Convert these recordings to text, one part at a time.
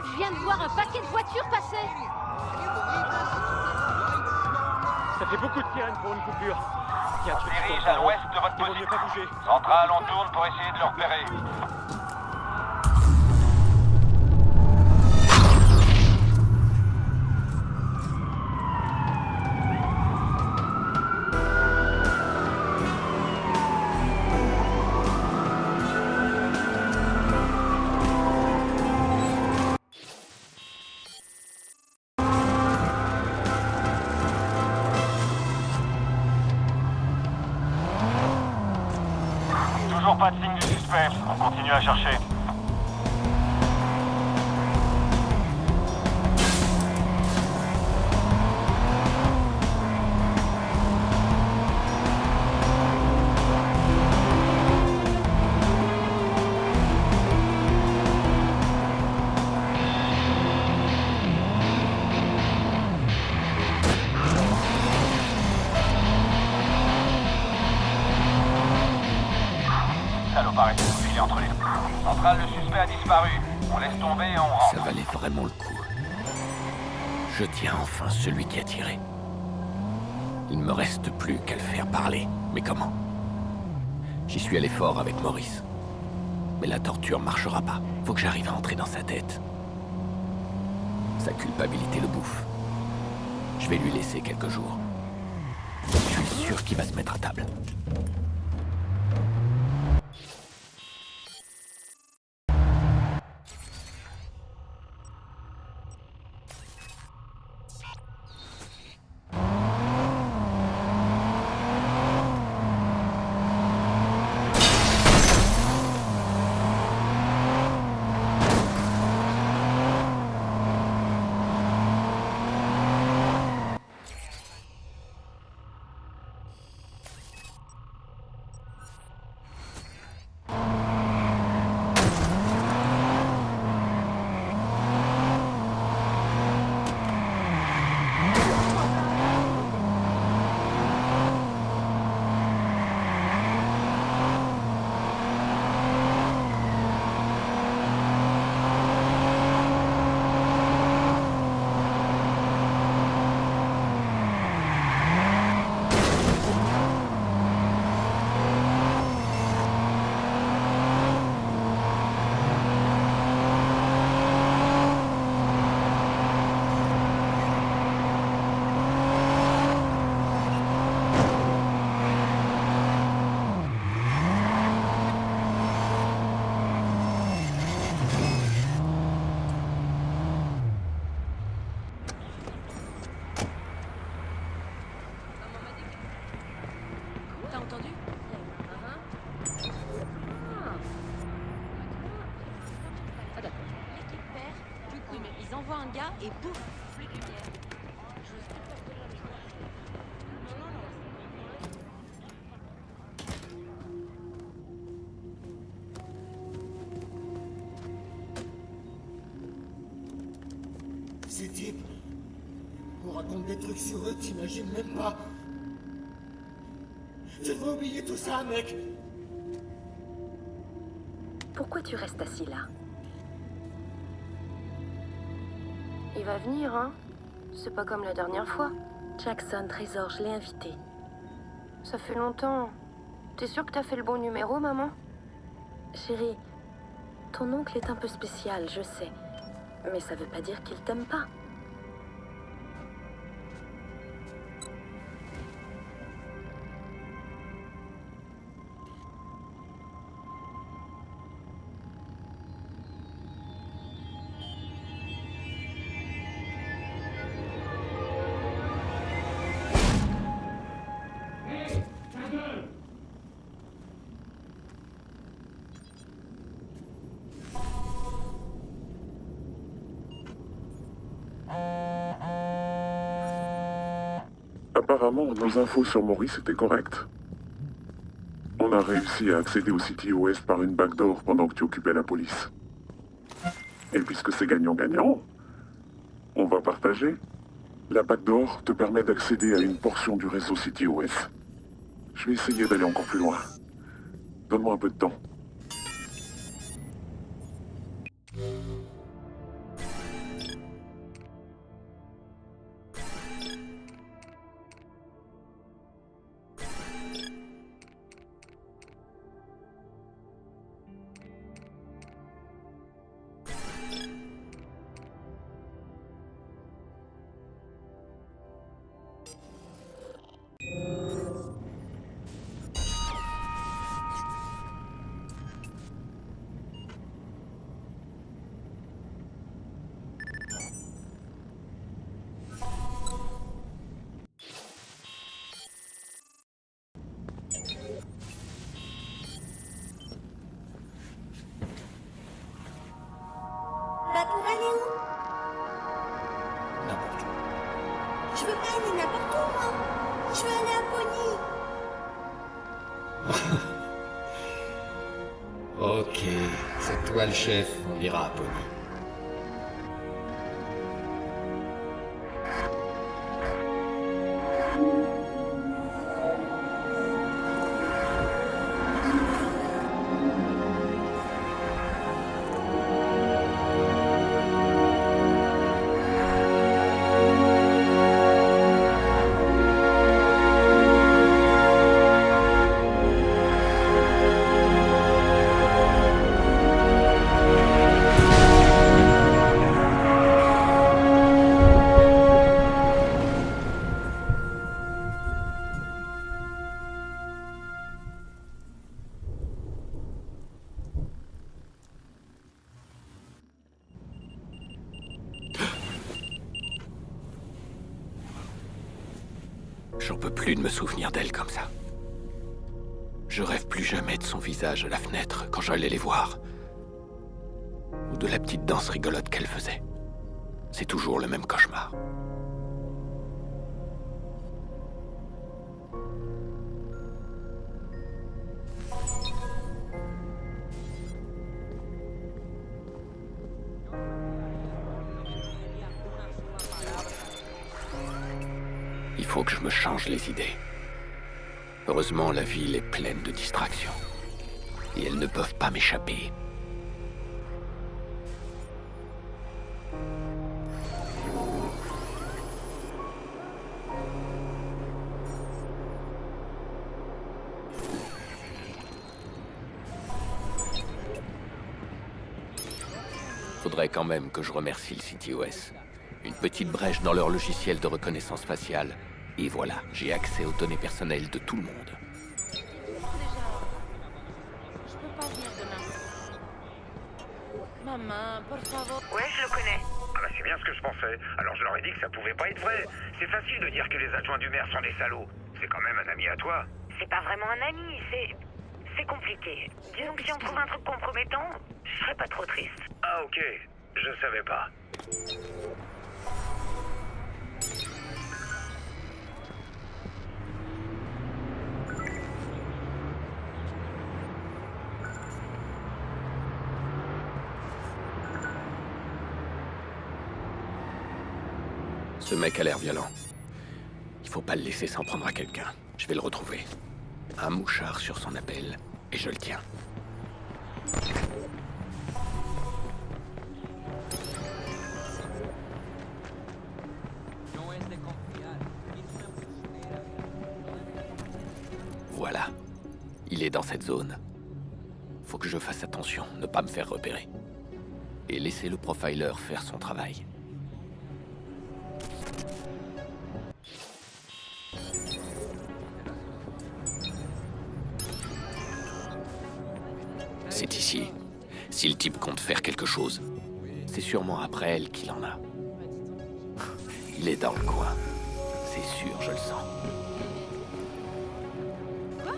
Je viens de voir un paquet de voitures passer. Ça fait beaucoup de sirènes pour une coupure. Il y a un On truc se qui dirige tourne à pas l'ouest rond. de votre Il vaut mieux pas position. bouger. Centrale, on tourne pour essayer de le repérer. Toujours pas de signe du suspect. On continue à chercher. Salopard est filer entre les deux. Centrale, le suspect a disparu. On laisse tomber et on rentre. Ça valait vraiment le coup. Je tiens enfin celui qui a tiré. Il ne me reste plus qu'à le faire parler. Mais comment? J'y suis allé fort avec Maurice. Mais la torture marchera pas. Faut que j'arrive à entrer dans sa tête. Sa culpabilité le bouffe. Je vais lui laisser quelques jours. Je suis sûr qu'il va se mettre à table. T'as entendu? Ah d'accord. L'équipe perd, du coup ils envoient un gars et boum. Ces types, on raconte des trucs sur eux, t'imagines même pas. Tu devrais oublier tout ça, mec. Pourquoi tu restes assis là? Il va venir, hein? C'est pas comme la dernière fois. Jackson, Trésor, je l'ai invité. Ça fait longtemps. T'es sûre que t'as fait le bon numéro, maman? Chérie, ton oncle est un peu spécial, je sais. Mais ça veut pas dire qu'il t'aime pas. Apparemment, nos infos sur Maurice étaient correctes. On a réussi à accéder au City Ouest par une backdoor pendant que tu occupais la police. Et puisque c'est gagnant-gagnant, on va partager. La backdoor te permet d'accéder à une portion du réseau City Ouest. Je vais essayer d'aller encore plus loin. Donne-moi un peu de temps. Bah pour aller où? N'importe où. Je veux pas aller n'importe où, moi. Je veux aller à Pony. Ok, c'est toi le chef, on ira à Pony. J'en peux plus de me souvenir d'elle comme ça. Je rêve plus jamais de son visage à la fenêtre quand j'allais les voir. Ou de la petite danse rigolote qu'elle faisait. C'est toujours le même cauchemar. Il faut que je me change les idées. Heureusement, la ville est pleine de distractions. Et elles ne peuvent pas m'échapper. Faudrait quand même que je remercie le CTOS. Une petite brèche dans leur logiciel de reconnaissance faciale. Et voilà, j'ai accès aux données personnelles de tout le monde. Je peux pas venir demain. Maman, por favor. Ouais, je le connais. Ah bah c'est bien ce que je pensais. Alors je leur ai dit que ça pouvait pas être vrai. C'est facile de dire que les adjoints du maire sont des salauds. C'est quand même un ami à toi. C'est pas vraiment un ami, c'est compliqué. Disons que si on trouve un truc compromettant, je serais pas trop triste. Ah ok, je savais pas. Ce mec a l'air violent. Il faut pas le laisser s'en prendre à quelqu'un. Je vais le retrouver. Un mouchard sur son appel, et je le tiens. Voilà. Il est dans cette zone. Faut que je fasse attention, ne pas me faire repérer. Et laisser le profiler faire son travail. C'est ici. Si le type compte faire quelque chose, c'est sûrement après elle qu'il en a. Il est dans le coin. C'est sûr, je le sens. Quoi?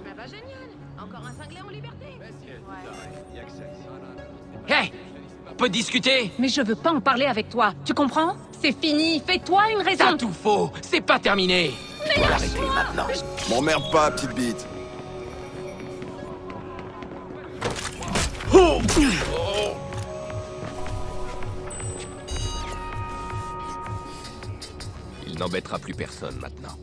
Ah bah génial. Encore un cinglé en liberté. Hé! On peut discuter? Mais je veux pas en parler avec toi, tu comprends? C'est fini, fais-toi une raison! T'as tout faux! C'est pas terminé! Je peux l'arrêter maintenant. M'emmerde pas, petite bite. Il n'embêtera plus personne maintenant.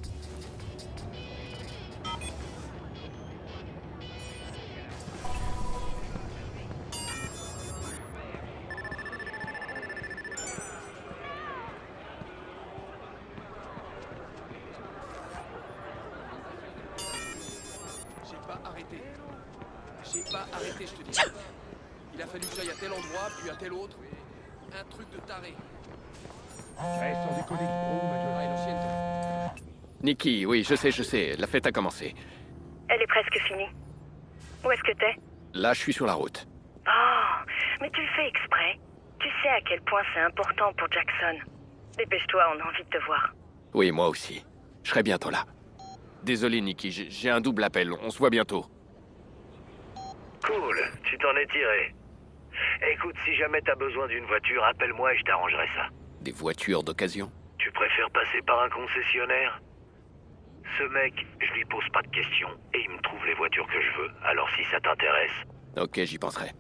arrêtez, je te dis. Il a fallu que j'aille à tel endroit, puis à tel autre. Un truc de taré. Ouais, sans déconner, gros, Ouais, l'ancienne. Nikki, oui, je sais, la fête a commencé. Elle est presque finie. Où est-ce que t'es? Là, je suis sur la route. Oh, mais tu le fais exprès. Tu sais à quel point c'est important pour Jackson. Dépêche-toi, on a envie de te voir. Oui, moi aussi. Je serai bientôt là. Désolé, Nikki, j'ai un double appel. On se voit bientôt. Cool, tu t'en es tiré. Écoute, si jamais t'as besoin d'une voiture, appelle-moi et je t'arrangerai ça. Des voitures d'occasion? Tu préfères passer par un concessionnaire? Ce mec, je lui pose pas de questions et il me trouve les voitures que je veux. Alors si ça t'intéresse... Ok, j'y penserai.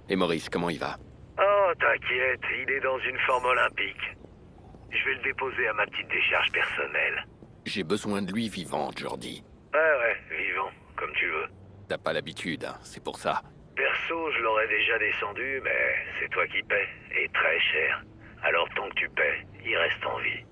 Et Maurice, comment il va? Oh, t'inquiète, il est dans une forme olympique. Je vais le déposer à ma petite décharge personnelle. J'ai besoin de lui vivant, Jordi. Ouais, vivant, comme tu veux. T'as pas l'habitude, hein, c'est pour ça. Perso, je l'aurais déjà descendu, mais c'est toi qui paies, et très cher. Alors tant que tu paies, il reste en vie.